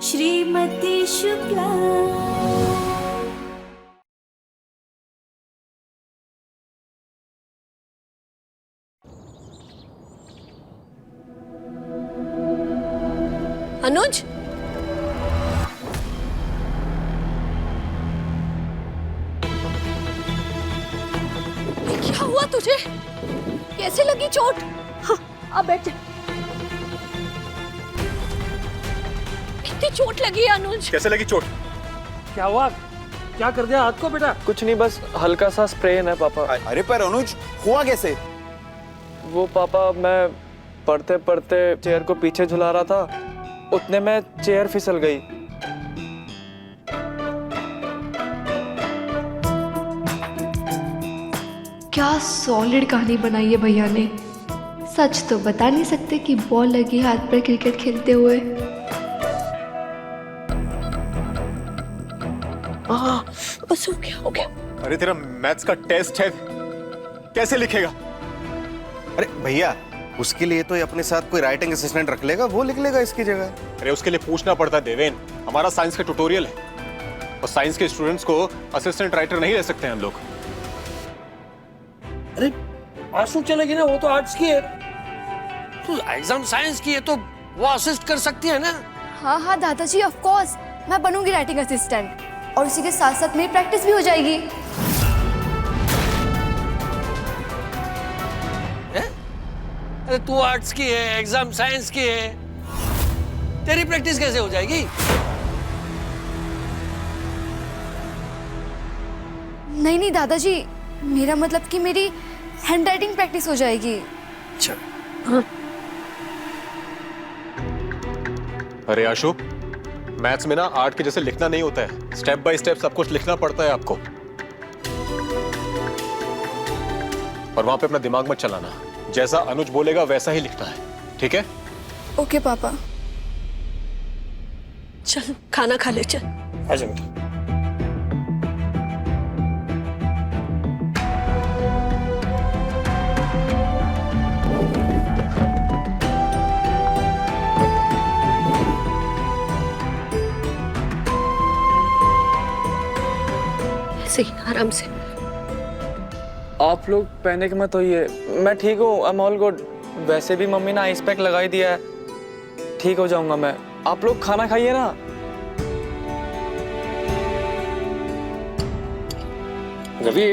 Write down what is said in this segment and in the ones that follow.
श्रीमती शुक्ला। अनुज, क्या हुआ तुझे? कैसे लगी चोट? हाँ, अब बैठ जा। कितनी चोट लगी है अनुज? कैसे लगी चोट? क्या हुआ? क्या कर दिया हाथ को बेटा? कुछ नहीं, बस हल्का सा स्प्रेन है पापा। अरे पर अनुज, हुआ कैसे? वो पापा, मैं पढ़ते पढ़ते चेयर को पीछे झुला रहा था, उतने में चेयर फिसल गई। क्या सॉलिड कहानी बनाई है भैया ने। सच तो बता नहीं सकते कि बॉल लगी हाथ पर क्रिकेट खेलते हुए। बस हो गया, हो गया। अरे तेरा मैथ्स का टेस्ट है, कैसे लिखेगा? अरे भैया, उसके लिए तो ये अपने साथ कोई राइटिंग असिस्टेंट रख लेगा, वो लिख लेगा इसकी जगह। अरे उसके लिए पूछना पड़ता है देवेन, हमारा साइंस का ट्यूटोरियल है और साइंस के स्टूडेंट्स को असिस्टेंट राइटर नहीं रह सकते हम लोग। अरे आंसू चलेगी ना, वो तो आर्ट्स की है। तू एग्जाम साइंस की है तो वो असिस्ट कर सकती है ना। हाँ हाँ दादाजी, ऑफ कोर्स मैं बनूंगी राइटिंग असिस्टेंट, और उसी के साथ साथ मेरी प्रैक्टिस भी हो जाएगी। अरे तू आर्ट्स की है, एग्जाम साइंस की है, तेरी प्रैक्टिस कैसे हो जाएगी? नहीं नहीं दादाजी, मेरा मतलब कि मेरी हैंडराइटिंग प्रैक्टिस हो जाएगी। अच्छा। अरे आशु, मैथ्स में ना आर्ट के जैसे लिखना नहीं होता है, स्टेप बाय स्टेप सब कुछ लिखना पड़ता है आपको। और वहां पे अपना दिमाग मत चलाना, जैसा अनुज बोलेगा वैसा ही लिखना है, ठीक है? ओके पापा। चल खाना खा ले, चल। आजा बेटा। ऐसे ही आराम से। आप लोग पैनिक मत होइए, मैं ठीक हूँ, आई एम ऑल गुड। वैसे भी मम्मी ने आइस पैक लगा ही दिया है, ठीक हो जाऊंगा मैं। आप लोग खाना खाइए ना। रवि,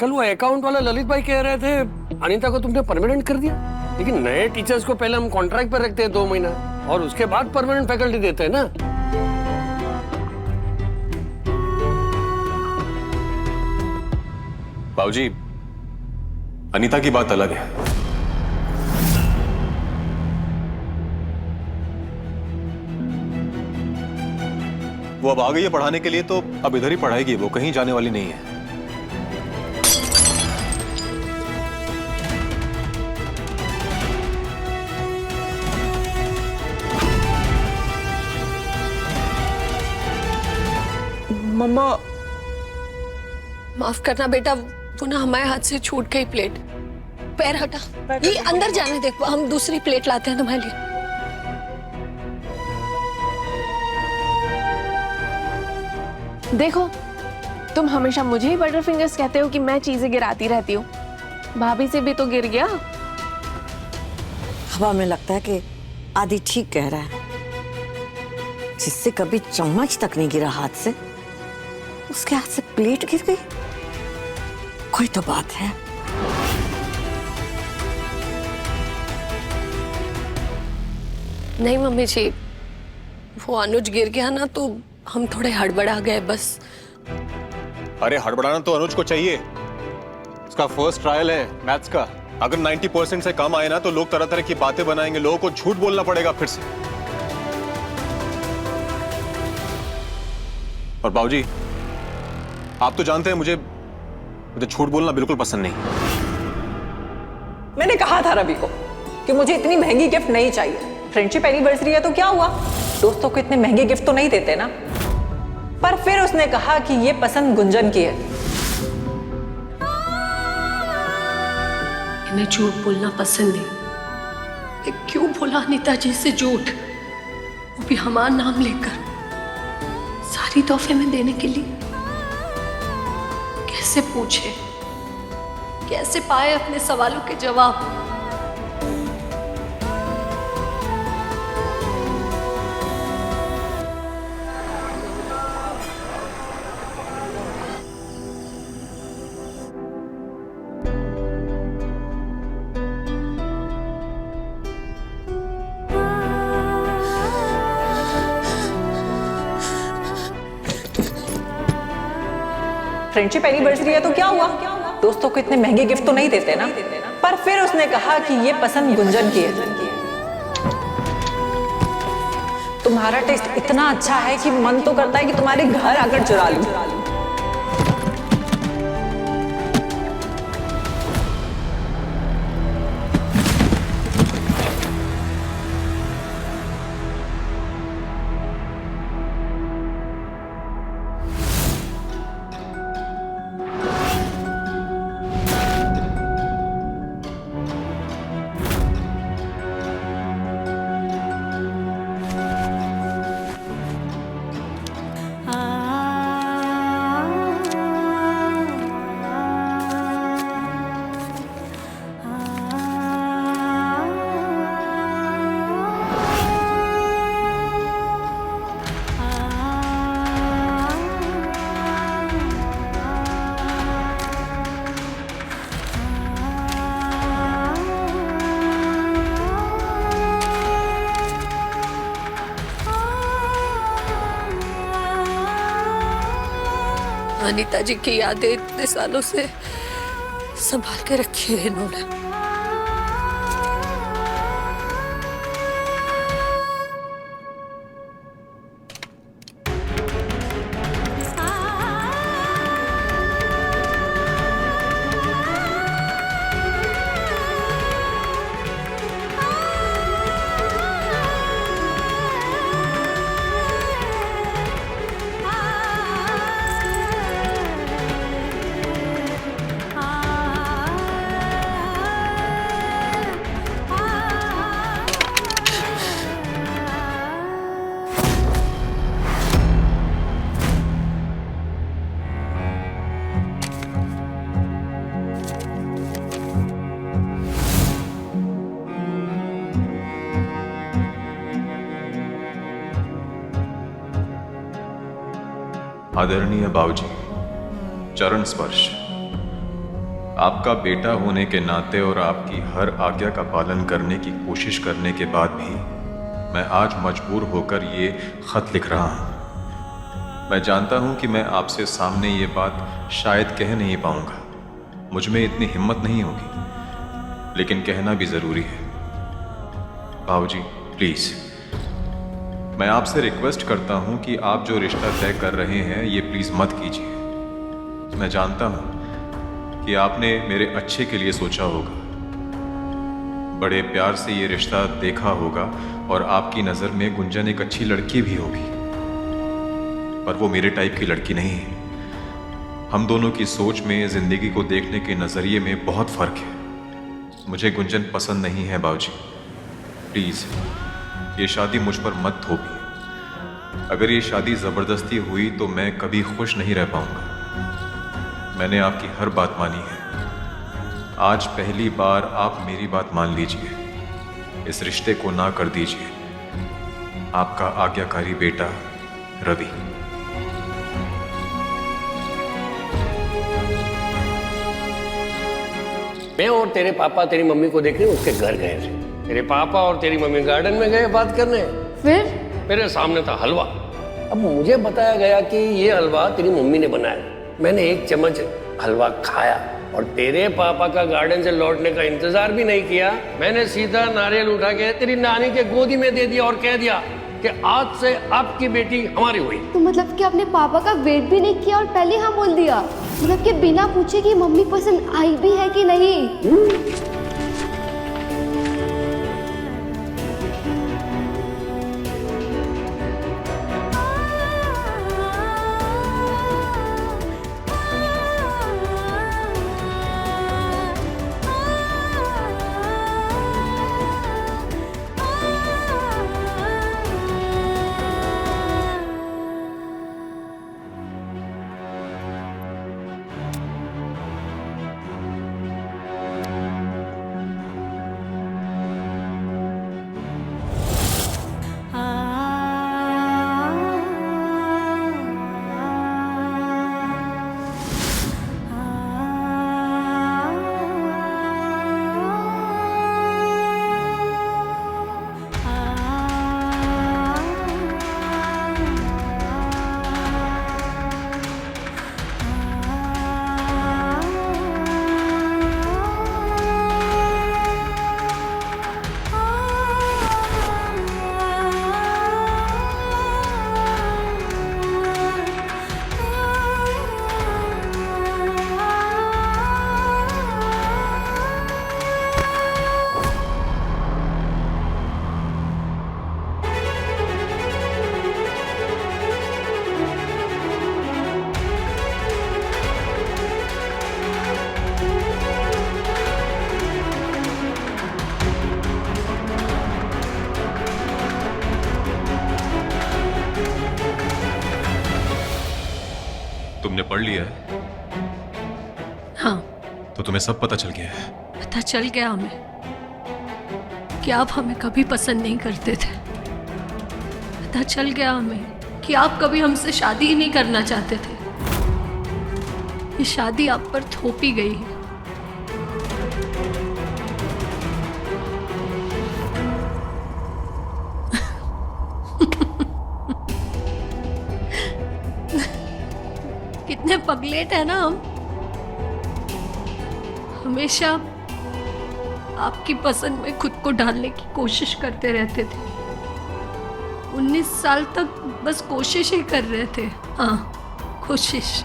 कल वो अकाउंट वाला ललित भाई कह रहे थे अनीता को तुमने परमानेंट कर दिया, लेकिन नए टीचर्स को पहले हम कॉन्ट्रैक्ट पर रखते हैं 2 महीना और उसके बाद परमानेंट फैकल्टी देते हैं ना। बाबूजी, अनीता की बात अलग है। वो अब आ गई है पढ़ाने के लिए, तो अब इधर ही पढ़ाएगी, वो कहीं जाने वाली नहीं है। मम्मा, माफ करना बेटा, वो ना हमारे हाथ से छूट गई प्लेट। पैर हटा, ये अंदर जाने दे, हम दूसरी प्लेट लाते हैं तुम्हारे लिए। देखो, तुम हमेशा मुझे ही बटर फिंगर्स कहते हो कि मैं चीजें गिराती रहती हूँ। भाभी से भी तो गिर गया। हवा में लगता है कि आदि ठीक कह रहा है। जिससे कभी चम्मच तक नहीं गिरा हाथ से, उसके हाथ से प्लेट गिर गई। कोई तो बात है। नहीं मम्मी जी, वो अनुज गिर गया ना तो हम थोड़े हड़बड़ा गए बस। अरे हड़बड़ाना तो अनुज को चाहिए, उसका फर्स्ट ट्रायल है मैथ्स का। अगर 90% से कम आए ना तो लोग तरह तरह की बातें बनाएंगे, लोगों को झूठ बोलना पड़ेगा फिर से। और बाबूजी, आप तो जानते हैं मुझे झूठ बोलना बिल्कुल पसंद नहीं। मैंने कहा था रवि को कि मुझे इतनी महंगी गिफ्ट नहीं चाहिए। फ्रेंडशिप एनिवर्सरी है तो क्या हुआ, दोस्तों को इतने महंगे गिफ्ट तो नहीं देते ना। पर फिर उसने कहा कि ये पसंद गुंजन की है। इन्हें झूठ बोलना पसंद नहीं। क्यों बोला अनीता जी से झूठ? वो भी हमारा नाम लेकर, सारी तोहफे में देने के लिए। कैसे पूछे, कैसे पाए अपने सवालों के जवाब। फ्रेंडशिप एनिवर्सरी है तो क्या हुआ, दोस्तों को इतने महंगे गिफ्ट तो नहीं देते ना। पर फिर उसने कहा कि ये पसंद गुंजन की है। तुम्हारा टेस्ट इतना अच्छा है कि मन तो करता है कि तुम्हारे घर आकर चुरा लूं। अनीता जी की यादें इतने सालों से संभाल के रखी है इन्होंने। आदरणीय बाबूजी, चरण स्पर्श। आपका बेटा होने के नाते और आपकी हर आज्ञा का पालन करने की कोशिश करने के बाद भी मैं आज मजबूर होकर ये खत लिख रहा हूँ। मैं जानता हूँ कि मैं आपसे सामने ये बात शायद कह नहीं पाऊँगा, मुझ में इतनी हिम्मत नहीं होगी, लेकिन कहना भी ज़रूरी है। बाबूजी प्लीज़, मैं आपसे रिक्वेस्ट करता हूं कि आप जो रिश्ता तय कर रहे हैं ये प्लीज़ मत कीजिए। मैं जानता हूं कि आपने मेरे अच्छे के लिए सोचा होगा, बड़े प्यार से ये रिश्ता देखा होगा और आपकी नज़र में गुंजन एक अच्छी लड़की भी होगी, पर वो मेरे टाइप की लड़की नहीं है। हम दोनों की सोच में, ज़िंदगी को देखने के नज़रिए में बहुत फ़र्क है। मुझे गुंजन पसंद नहीं है बाबूजी, प्लीज़ ये शादी मुझ पर मत थोपिए। अगर ये शादी ज़बरदस्ती हुई तो मैं कभी खुश नहीं रह पाऊंगा। मैंने आपकी हर बात मानी है, आज पहली बार आप मेरी बात मान लीजिए, इस रिश्ते को ना कर दीजिए। आपका आज्ञाकारी बेटा रवि। मैं और तेरे पापा तेरी मम्मी को देखने उसके घर गए थे। तेरे पापा और तेरी मम्मी गार्डन में गए बात करने। फिर मेरे सामने था हलवा। अब मुझे बताया गया कि ये हलवा तेरी मम्मी ने बनाया। मैंने एक चम्मच हलवा खाया और तेरे पापा का गार्डन से लौटने का इंतजार भी नहीं किया। मैंने सीधा नारियल उठा के तेरी नानी के गोदी में दे दिया और कह दिया कि आज से आपकी बेटी हमारी हुई। तो मतलब कि अपने पापा का वेट भी नहीं किया और पहले हाँ बोल दिया, मतलब कि बिना पूछे कि मम्मी पसंद आई भी है कि नहीं। तुमने पढ़ लिया है? हाँ, तो तुम्हें सब पता चल गया है? पता चल गया हमें कि आप हमें कभी पसंद नहीं करते थे। पता चल गया हमें कि आप कभी हमसे शादी ही नहीं करना चाहते थे। ये शादी आप पर थोपी गई है। कितने पगलेट है ना हम। हमेशा आपकी पसंद में खुद को ढालने की कोशिश करते रहते थे। 19 साल तक बस कोशिश ही कर रहे थे। हाँ, कोशिश।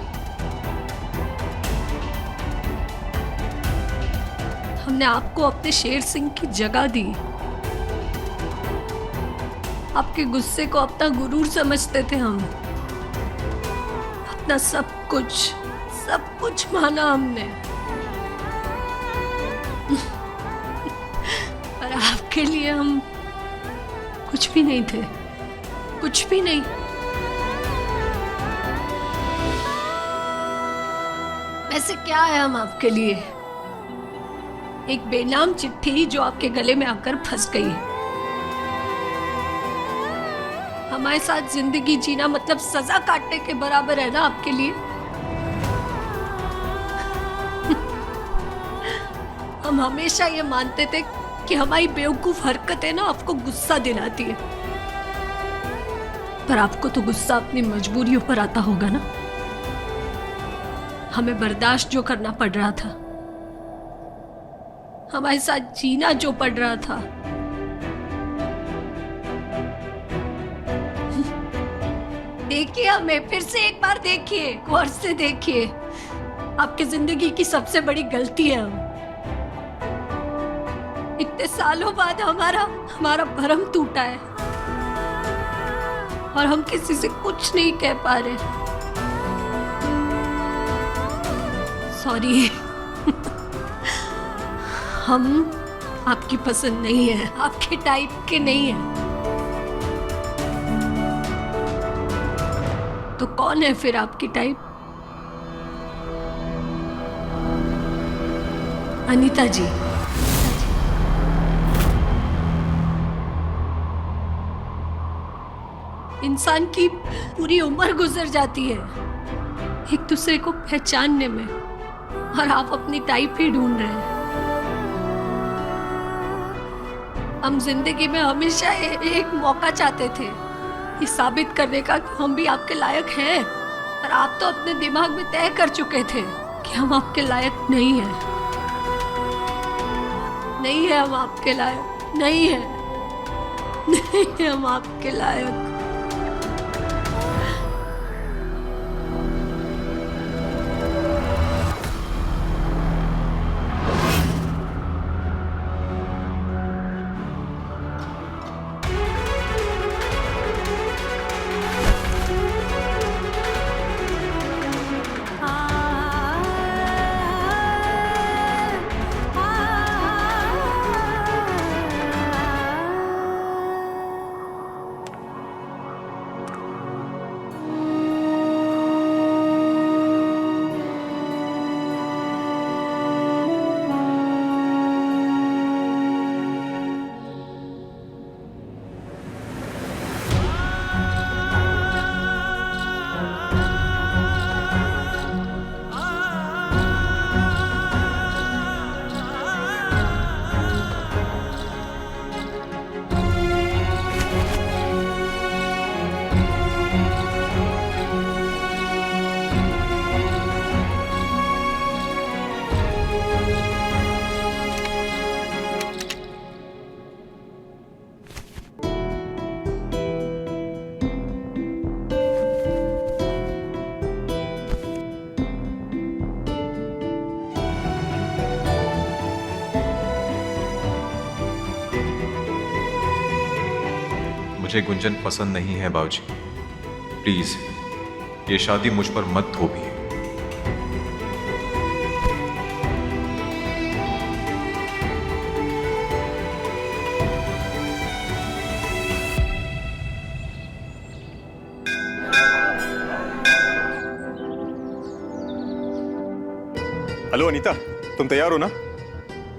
हमने आपको अपने शेर सिंह की जगह दी। आपके गुस्से को अपना गुरूर समझते थे हम। अपना सब कुछ माना हमने। पर आपके लिए हम कुछ भी नहीं थे, कुछ भी नहीं। वैसे क्या है हम आपके लिए? एक बेनाम चिट्ठी जो आपके गले में आकर फंस गई है। हमारे साथ जिंदगी जीना मतलब सजा काटने के बराबर है ना आपके लिए। हम हमेशा ये मानते थे कि हमारी बेवकूफ हरकतें ना आपको गुस्सा दिलाती है, पर आपको तो गुस्सा अपनी मजबूरियों पर आता होगा ना। हमें बर्दाश्त जो करना पड़ रहा था, हमारे साथ जीना जो पड़ रहा था, देखिए हमें, फिर से एक बार देखिए, गौर से देखिए। आपकी जिंदगी की सबसे बड़ी गलती है हम। इतने सालों बाद हमारा भरम टूटा है और हम किसी से कुछ नहीं कह पा रहे। सॉरी। हम आपकी पसंद नहीं है, आपके टाइप के नहीं है। तो कौन है फिर आपकी टाइप? अनीता जी। इंसान की पूरी उम्र गुजर जाती है एक दूसरे को पहचानने में, और आप अपनी टाइप ही ढूंढ रहे हैं। हम जिंदगी में हमेशा एक मौका चाहते थे ये साबित करने का कि हम भी आपके लायक हैं, पर आप तो अपने दिमाग में तय कर चुके थे कि हम आपके लायक नहीं हैं। नहीं है हम आपके लायक, नहीं है, नहीं है हम आपके लायक। मुझे गुंजन पसंद नहीं है बाबूजी। प्लीज ये शादी मुझ पर मत थोपिए। हेलो अनीता, तुम तैयार हो ना?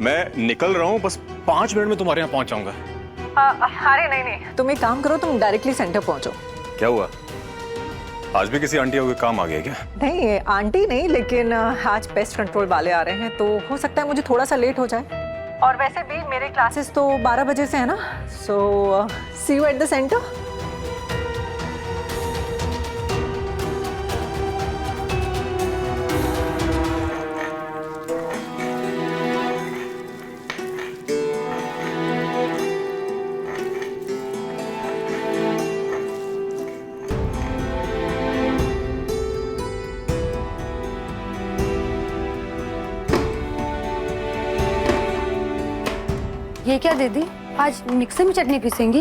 मैं निकल रहा हूँ, बस 5 मिनट में तुम्हारे यहाँ पहुँच जाऊंगा। अरे नहीं, तुम एक काम करो, तुम डायरेक्टली सेंटर पहुंचो। क्या हुआ? आज भी किसी आंटी को काम आ गया क्या? नहीं आंटी नहीं, लेकिन आज पेस्ट कंट्रोल वाले आ रहे हैं, तो हो सकता है मुझे थोड़ा सा लेट हो जाए। और वैसे भी मेरे क्लासेस तो 12 बजे से है ना, सो सी यू एट द सेंटर। ये क्या दीदी, आज मिक्सर में चटनी पीसेंगी?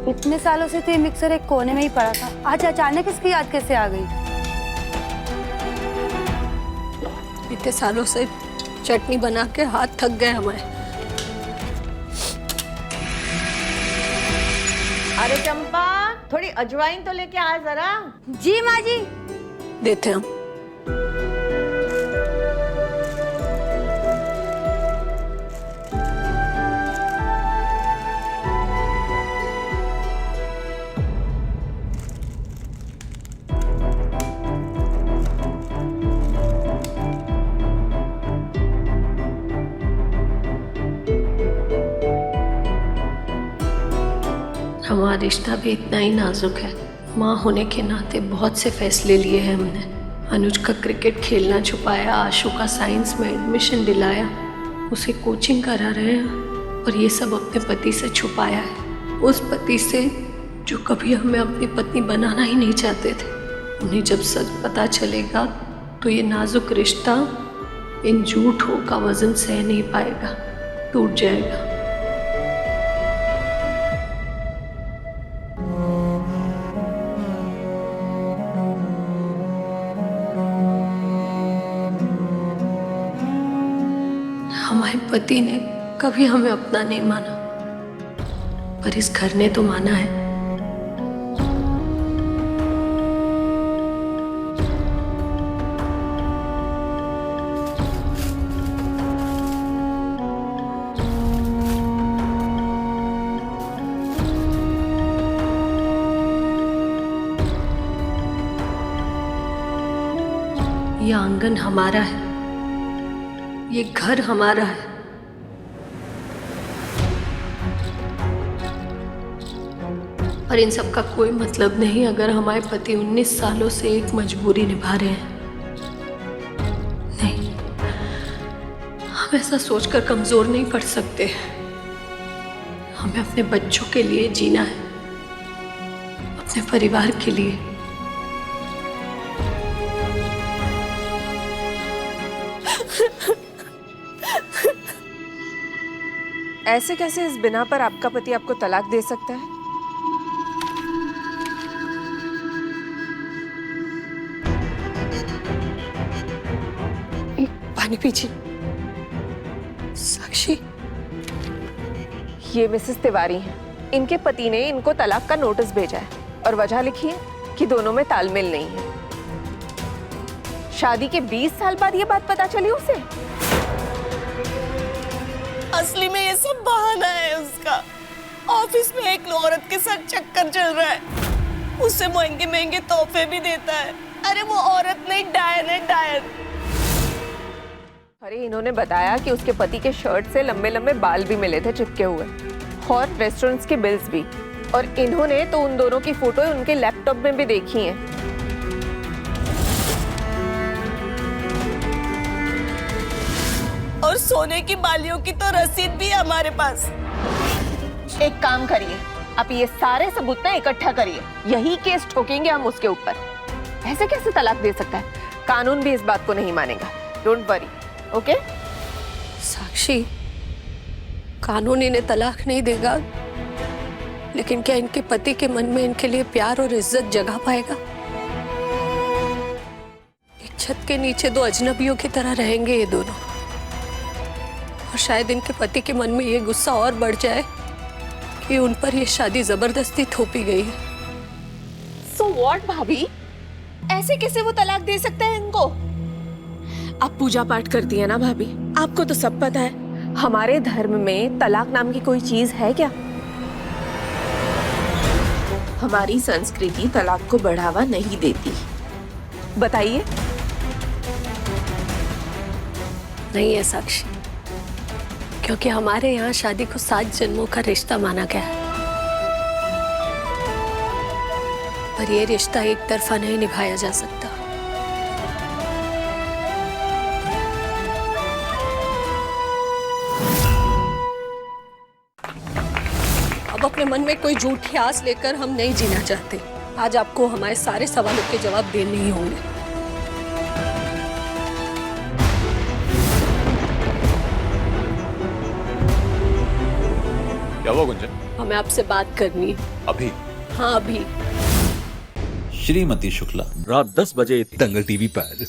इतने सालों से तो ये मिक्सर एक कोने में ही पड़ा था, आज अचानक इसकी याद कैसे आ गई? इतने सालों से चटनी बना के हाथ थक गए हमारे। अरे चंपा, थोड़ी अजवाइन तो लेके आ जरा। जी माँ जी। देते हम। हमारा रिश्ता भी इतना ही नाजुक है। माँ होने के नाते बहुत से फैसले लिए हैं हमने। अनुज का क्रिकेट खेलना छुपाया, आशु का साइंस में एडमिशन दिलाया, उसे कोचिंग करा रहे हैं, और ये सब अपने पति से छुपाया है। उस पति से जो कभी हमें अपनी पत्नी बनाना ही नहीं चाहते थे। उन्हें जब सच पता चलेगा तो ये नाजुक रिश्ता इन झूठों का वजन सह नहीं पाएगा, टूट जाएगा। हमारे पति ने कभी हमें अपना नहीं माना, पर इस घर ने तो माना है। ये आंगन हमारा है, ये घर हमारा है। और इन सब का कोई मतलब नहीं अगर हमारे पति 19 सालों से एक मजबूरी निभा रहे हैं। नहीं, हम ऐसा सोचकर कमजोर नहीं पड़ सकते। हमें अपने बच्चों के लिए जीना है, अपने परिवार के लिए। ऐसे कैसे इस बिना पर आपका पति आपको तलाक दे सकता है? पानी पीजिए। साक्षी, ये मिसेस तिवारी हैं। इनके पति ने इनको तलाक का नोटिस भेजा है और वजह लिखी है कि दोनों में तालमेल नहीं है। शादी के 20 साल बाद ये बात पता चली उसे। असली में ये सब बहाना है उसका। ऑफिस में एक औरत के साथ चक्कर चल रहा है, उससे महंगे महंगे तोहफे भी देता है। अरे वो औरत नहीं, डायन है, डायन। अरे इन्होंने बताया कि उसके पति के शर्ट से लंबे लंबे बाल भी मिले थे चिपके हुए, और रेस्टोरेंट्स के बिल्स भी। और इन्होंने तो उन दोनों की फोटो उनके लैपटॉप में भी देखी है। और सोने की बालियों की तो रसीद भी है हमारे पास। एक काम करिए, आप ये सारे सबूत ना इकट्ठा करिए, यही केस ठोकेंगे हम उसके ऊपर। ऐसे कैसे तलाक दे सकता है? कानून भी इस बात को नहीं मानेगा। Don't worry, okay? साक्षी, कानून इन्हें तलाक नहीं देगा, लेकिन क्या इनके पति के मन में इनके लिए प्यार और इज्जत जगा पाएगा? एक छत के नीचे दो अजनबियों की तरह रहेंगे ये दोनों, और शायद इनके पति के मन में ये गुस्सा और बढ़ जाए कि उन पर ये शादी जबरदस्ती थोपी गई है। सो व्हाट भाभी, ऐसे कैसे वो तलाक दे सकते हैं इनको? आप पूजा पाठ करती है ना भाभी, आपको तो सब पता है हमारे धर्म में तलाक नाम की कोई चीज है क्या? हमारी संस्कृति तलाक को बढ़ावा नहीं देती। बताइए। नहीं है साक्षी, क्योंकि हमारे यहाँ शादी को 7 जन्मों का रिश्ता माना गया है। पर यह रिश्ता एक तरफा नहीं निभाया जा सकता। अब अपने मन में कोई झूठी आस लेकर हम नहीं जीना चाहते। आज आपको हमारे सारे सवालों के जवाब देने ही होंगे। क्या हुआ गुंजन? हमें आपसे बात करनी है। अभी? हाँ अभी। श्रीमती शुक्ला, रात 10 बजे दंगल टीवी पर।